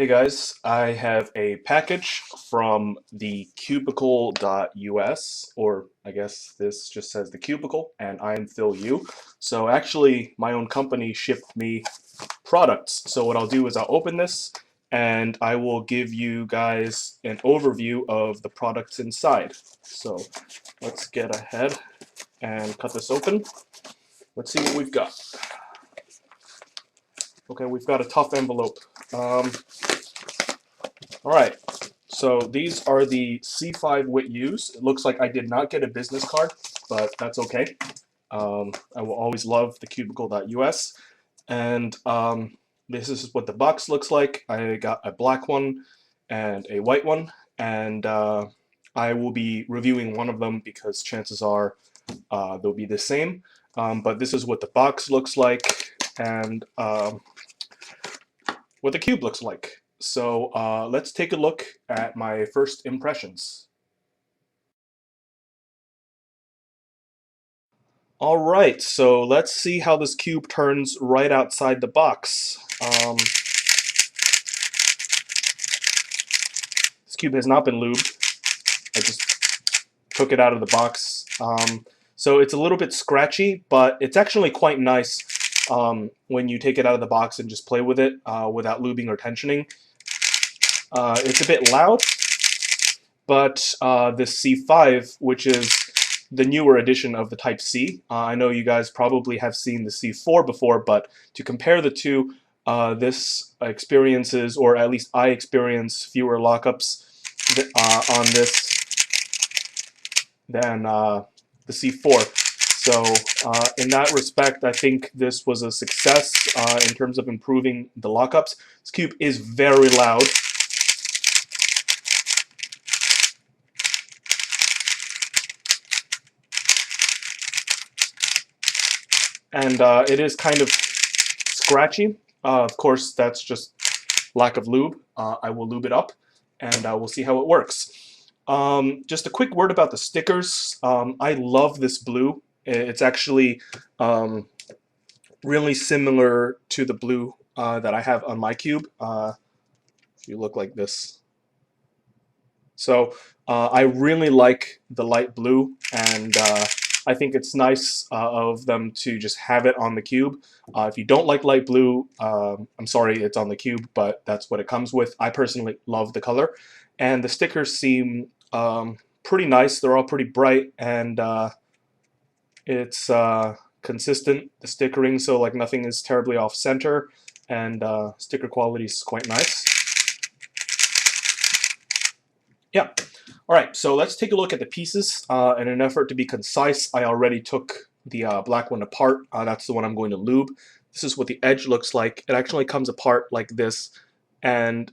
Hey guys, I have a package from the cubicle.us, or I guess this just says the cubicle, and I'm Phil U. So actually, my own company shipped me products. So what I'll do is I'll open this and I will give you guys an overview of the products inside. So let's get ahead and cut this open. Let's see what we've got. Okay, we've got a tough envelope. All right, so these are the C5 WitYous. It looks like I did not get a business card, but that's okay. I will always love the cubicle.us. And this is what the box looks like. I got a black one and a white one, and I will be reviewing one of them because chances are they'll be the same. But this is what the box looks like, and what the cube looks like. So let's take a look at my first impressions. All right, so let's see how this cube turns right outside the box. This cube has not been lubed. I just took it out of the box. So it's a little bit scratchy, but it's actually quite nice when you take it out of the box and just play with it without lubing or tensioning. It's a bit loud, but the C5, which is the newer edition of the Type C, I know you guys probably have seen the C4 before, but to compare the two, this experiences, or at least I experience, fewer lockups on this than the C4. So in that respect, I think this was a success in terms of improving the lockups. This cube is very loud. And it is kind of scratchy. Of course, that's just lack of lube. I will lube it up, and we'll see how it works. Just a quick word about the stickers. I love this blue. It's actually really similar to the blue that I have on my cube. If you look like this. So I really like the light blue, and I think it's nice of them to just have it on the cube. If you don't like light blue, I'm sorry it's on the cube, but that's what it comes with. I personally love the color, and the stickers seem pretty nice. They're all pretty bright, and it's consistent, the stickering, so like nothing is terribly off center, and sticker quality is quite nice. Yeah. All right, so let's take a look at the pieces. In an effort to be concise, I already took the black one apart. That's the one I'm going to lube. This is what the edge looks like. It actually comes apart like this, and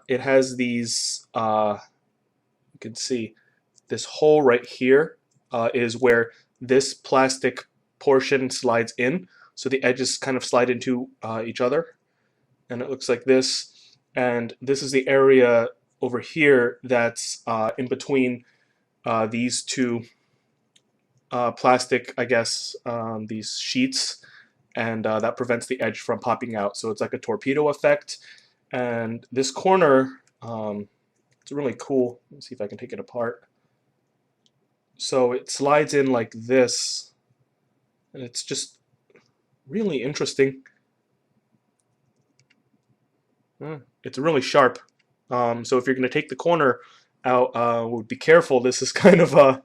it has these, you can see, this hole right here is where this plastic portion slides in. So the edges kind of slide into each other, and it looks like this. And this is the area over here that's in between these two plastic, I guess, these sheets, and that prevents the edge from popping out. So it's like a torpedo effect. And this corner, it's really cool. Let's see if I can take it apart. So it slides in like this, and it's just really interesting. It's really sharp. So if you're going to take the corner out, would be careful. This is kind of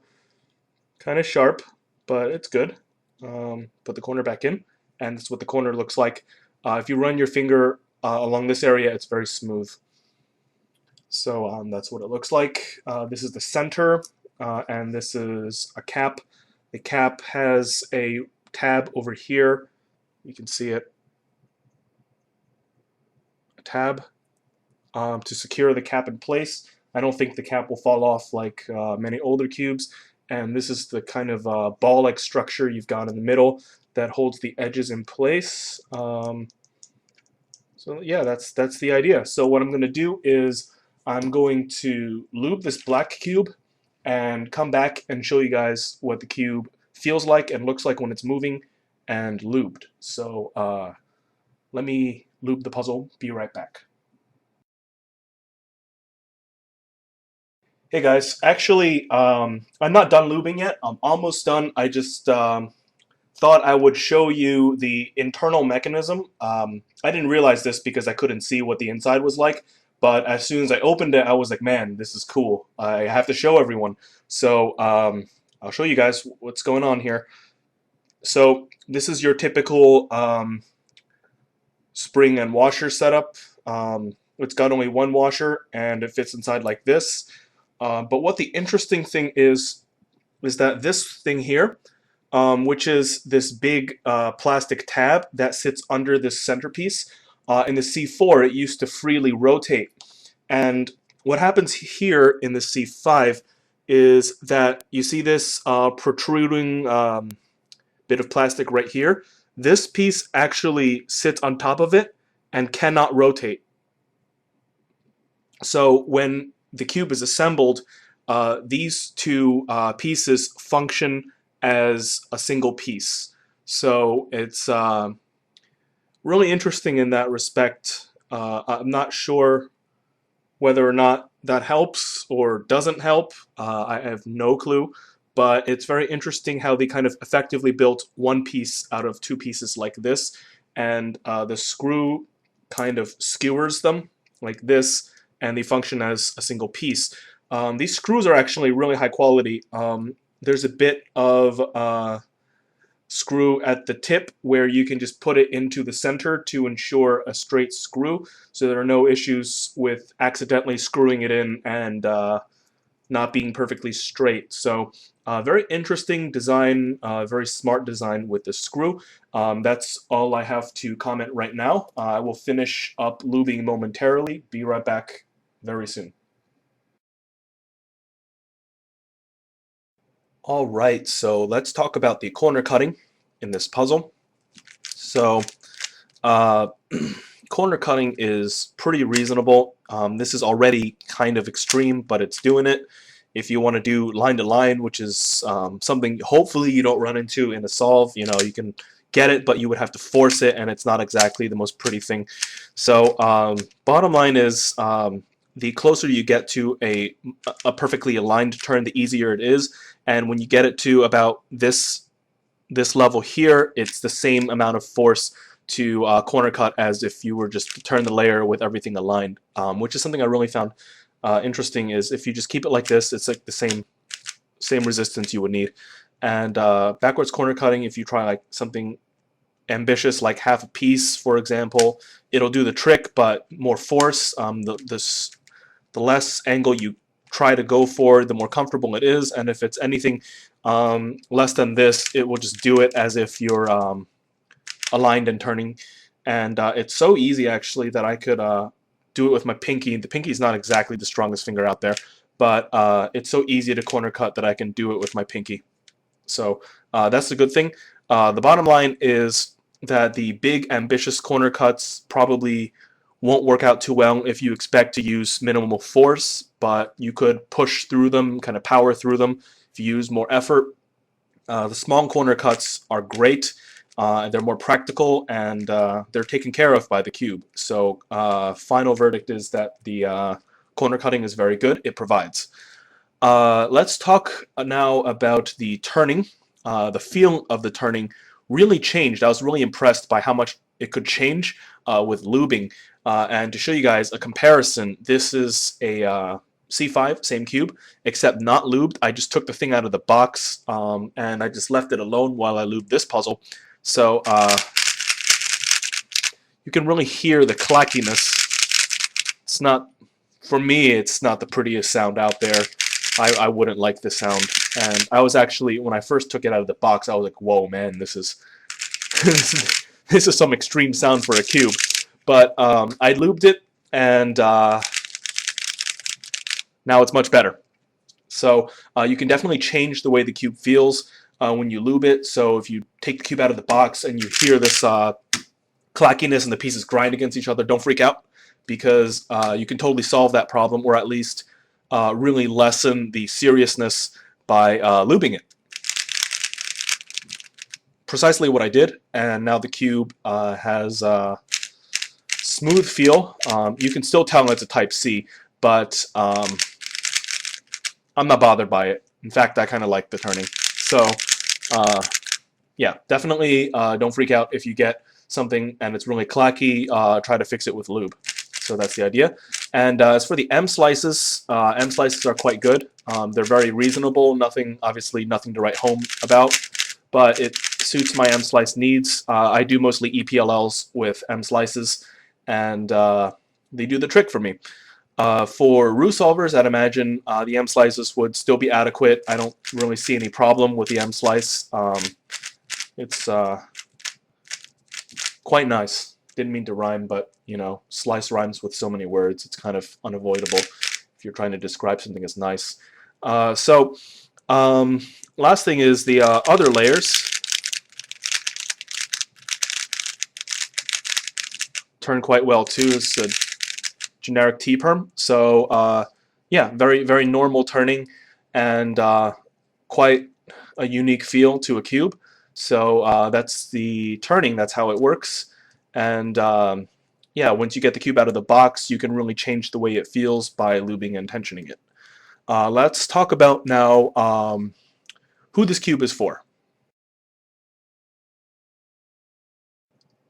sharp, but it's good. Put the corner back in, and that's what the corner looks like. If you run your finger along this area, it's very smooth. So that's what it looks like. This is the center, and this is a cap. The cap has a tab over here. You can see it. A tab to secure the cap in place. I don't think the cap will fall off like many older cubes. And this is the kind of ball-like structure you've got in the middle that holds the edges in place. So yeah, that's the idea. So what I'm going to do is I'm going to lube this black cube and come back and show you guys what the cube feels like and looks like when it's moving and lubed. So let me lube the puzzle. Be right back. Hey guys, actually, I'm not done lubing yet. I'm almost done. I just thought I would show you the internal mechanism. I didn't realize this because I couldn't see what the inside was like, but as soon as I opened it, I was like, man, this is cool. I have to show everyone. So I'll show you guys what's going on here. So this is your typical spring and washer setup. It's got only one washer and it fits inside like this. But what the interesting thing is that this thing here, which is this big plastic tab that sits under this centerpiece, in the C4 it used to freely rotate. And what happens here in the C5 is that you see this protruding bit of plastic right here. This piece actually sits on top of it and cannot rotate. So when the cube is assembled, these two pieces function as a single piece. So it's really interesting in that respect. I'm not sure whether or not that helps or doesn't help. I have no clue. But it's very interesting how they kind of effectively built one piece out of two pieces like this. And the screw kind of skewers them like this, and they function as a single piece. These screws are actually really high quality. There's a bit of screw at the tip where you can just put it into the center to ensure a straight screw, so there are no issues with accidentally screwing it in and not being perfectly straight. So very interesting design, very smart design with the screw. That's all I have to comment right now. I will finish up lubing momentarily. Be right back very soon. All right, so let's talk about the corner cutting in this puzzle. So uh, corner cutting is pretty reasonable. This is already kind of extreme, but it's doing it. If you want to do line to line, which is something hopefully you don't run into in a solve, you know, you can get it, but you would have to force it, and it's not exactly the most pretty thing. So bottom line is the closer you get to a perfectly aligned turn, the easier it is. And when you get it to about this level here, it's the same amount of force to corner cut as if you were just to turn the layer with everything aligned, which is something I really found interesting. Is if you just keep it like this, it's like the same resistance you would need. And backwards corner cutting, if you try like something ambitious like half a piece, for example, it'll do the trick, but more force. The less angle you try to go for, the more comfortable it is. And if it's anything less than this, it will just do it as if you're aligned and turning. And it's so easy actually that I could do it with my pinky. The pinky is not exactly the strongest finger out there, but it's so easy to corner cut that I can do it with my pinky. So that's the good thing. The bottom line is that the big ambitious corner cuts probably won't work out too well if you expect to use minimal force, but you could push through them, kind of power through them if you use more effort. The small corner cuts are great. They're more practical, and they're taken care of by the cube. So final verdict is that the corner cutting is very good. It provides. Let's talk now about the turning. The feel of the turning really changed. I was really impressed by how much it could change with lubing. And to show you guys a comparison, this is a C5, same cube, except not lubed. I just took the thing out of the box and I just left it alone while I lubed this puzzle. So you can really hear the clackiness. It's not, for me, it's not the prettiest sound out there. I wouldn't like the sound. And I was actually, when I first took it out of the box, I was like, whoa, man, this is this is some extreme sound for a cube. But I lubed it, and now it's much better. So you can definitely change the way the cube feels when you lube it. So if you take the cube out of the box and you hear this clackiness and the pieces grind against each other, don't freak out, because you can totally solve that problem, or at least really lessen the seriousness by lubing it. Precisely what I did, and now the cube has smooth feel. You can still tell it's a Type C, but I'm not bothered by it. In fact, I kind of like the turning. So yeah, definitely don't freak out if you get something and it's really clacky. Try to fix it with lube. So that's the idea. And as for the M slices are quite good. They're very reasonable. Obviously nothing to write home about, but it suits my M slice needs. I do mostly EPLLs with M slices, and they do the trick for me. For root solvers, I'd imagine the M slices would still be adequate. I don't really see any problem with the M slice. It's quite nice. Didn't mean to rhyme, but you know, slice rhymes with so many words. It's kind of unavoidable if you're trying to describe something as nice. Last thing is the other layers turn quite well too. It's a generic T-perm. So yeah, very normal turning, and quite a unique feel to a cube. So that's the turning. That's how it works. And yeah, once you get the cube out of the box, you can really change the way it feels by lubing and tensioning it. Let's talk about now who this cube is for.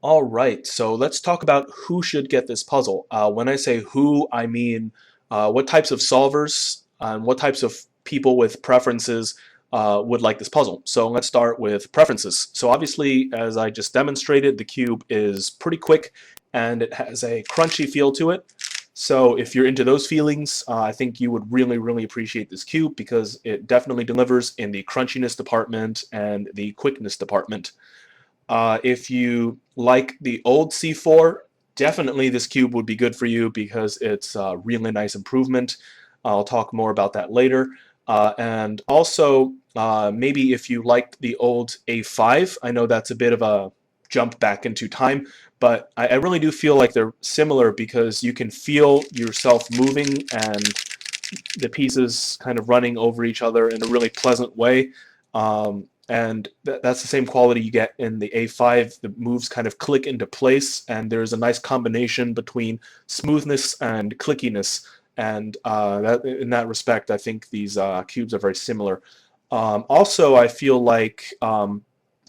All right, so let's talk about who should get this puzzle. When I say who, I mean what types of solvers and what types of people with preferences would like this puzzle. So let's start with preferences. So obviously, as I just demonstrated, the cube is pretty quick and it has a crunchy feel to it. So if you're into those feelings, I think you would really appreciate this cube because it definitely delivers in the crunchiness department and the quickness department. If you like the old C4, definitely this cube would be good for you because it's a really nice improvement. I'll talk more about that later. And also, maybe if you liked the old A5, I know that's a bit of a jump back into time, but I really do feel like they're similar because you can feel yourself moving and the pieces kind of running over each other in a really pleasant way. And that's the same quality you get in the A5. The moves kind of click into place, and there's a nice combination between smoothness and clickiness. And in that respect, I think these cubes are very similar. Also, I feel like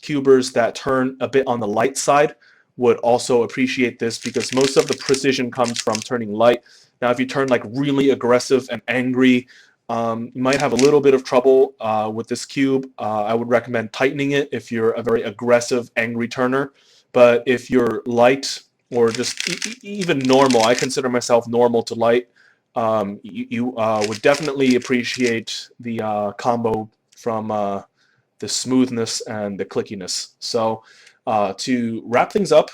cubers that turn a bit on the light side would also appreciate this because most of the precision comes from turning light. Now, if you turn like really aggressive and angry, you might have a little bit of trouble with this cube. I would recommend tightening it if you're a very aggressive, angry turner. But if you're light or just even normal, I consider myself normal to light, you would definitely appreciate the combo from the smoothness and the clickiness. So to wrap things up,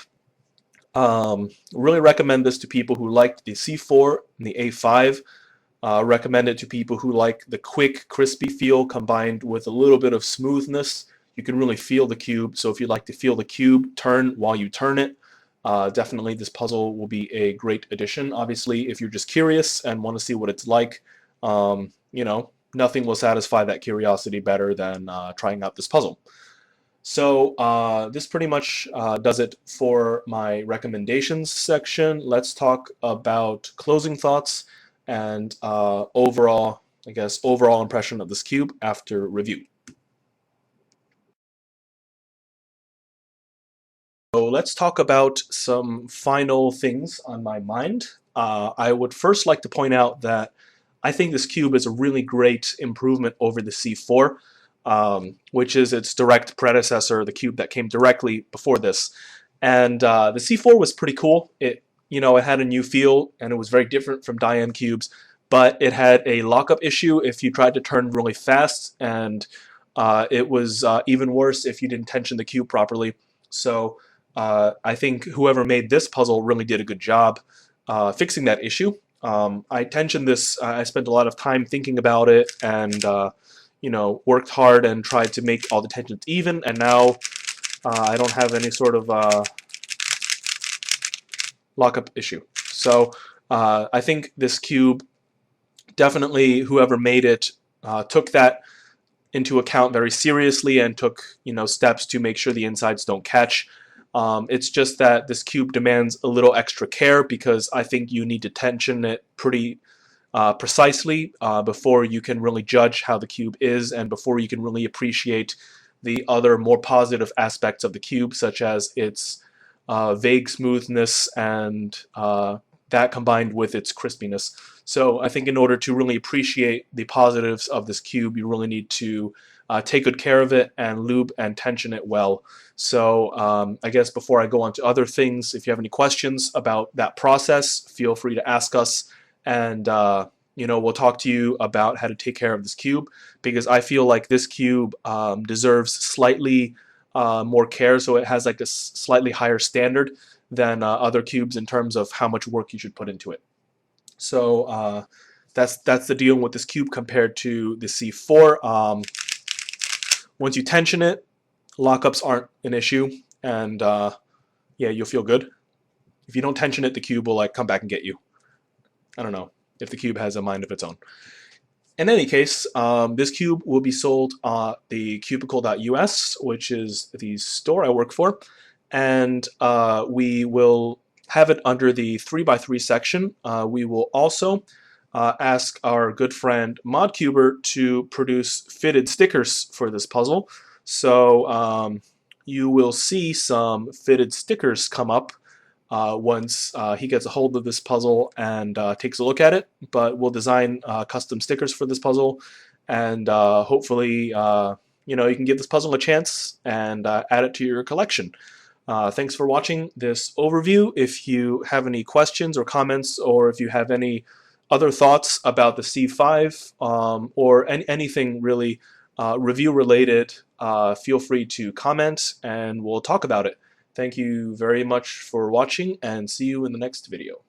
really recommend this to people who like the C4 and the A5. Recommend it to people who like the quick, crispy feel combined with a little bit of smoothness. You can really feel the cube. So if you'd like to feel the cube turn while you turn it, definitely this puzzle will be a great addition. Obviously, if you're just curious and want to see what it's like, you know, nothing will satisfy that curiosity better than trying out this puzzle. So this pretty much does it for my recommendations section. Let's talk about closing thoughts and overall, I guess, overall impression of this cube after review. So let's talk about some final things on my mind. I would first like to point out that I think this cube is a really great improvement over the C4, which is its direct predecessor, the cube that came directly before this. And the C4 was pretty cool. It had a new feel, and it was very different from Diane cubes, but it had a lockup issue if you tried to turn really fast, and it was even worse if you didn't tension the cube properly. So I think whoever made this puzzle really did a good job fixing that issue. I tensioned this. I spent a lot of time thinking about it, and worked hard and tried to make all the tensions even. And now I don't have any sort of lockup issue. So I think this cube, definitely whoever made it took that into account very seriously and took steps to make sure the insides don't catch. It's just that this cube demands a little extra care because I think you need to tension it pretty precisely before you can really judge how the cube is, and before you can really appreciate the other more positive aspects of the cube, such as its vague smoothness and that combined with its crispiness. So I think in order to really appreciate the positives of this cube, you really need to take good care of it and lube and tension it well. So I guess before I go on to other things, if you have any questions about that process, feel free to ask us, and we'll talk to you about how to take care of this cube, because I feel like this cube deserves slightly more care, so it has like a slightly higher standard than other cubes in terms of how much work you should put into it. So that's the deal with this cube compared to the C4. Once you tension it, lockups aren't an issue, and yeah, you'll feel good. If you don't tension it, the cube will like come back and get you. I don't know if the cube has a mind of its own. In any case, this cube will be sold at the cubicle.us, which is the store I work for, and we will have it under the 3x3 section. We will also ask our good friend ModCuber to produce fitted stickers for this puzzle. So you will see some fitted stickers come up once he gets a hold of this puzzle and takes a look at it. But we'll design custom stickers for this puzzle, and hopefully you can give this puzzle a chance and add it to your collection. Thanks for watching this overview. If you have any questions or comments, or if you have any other thoughts about the C5 or anything really review related, feel free to comment and we'll talk about it. Thank you very much for watching, and see you in the next video.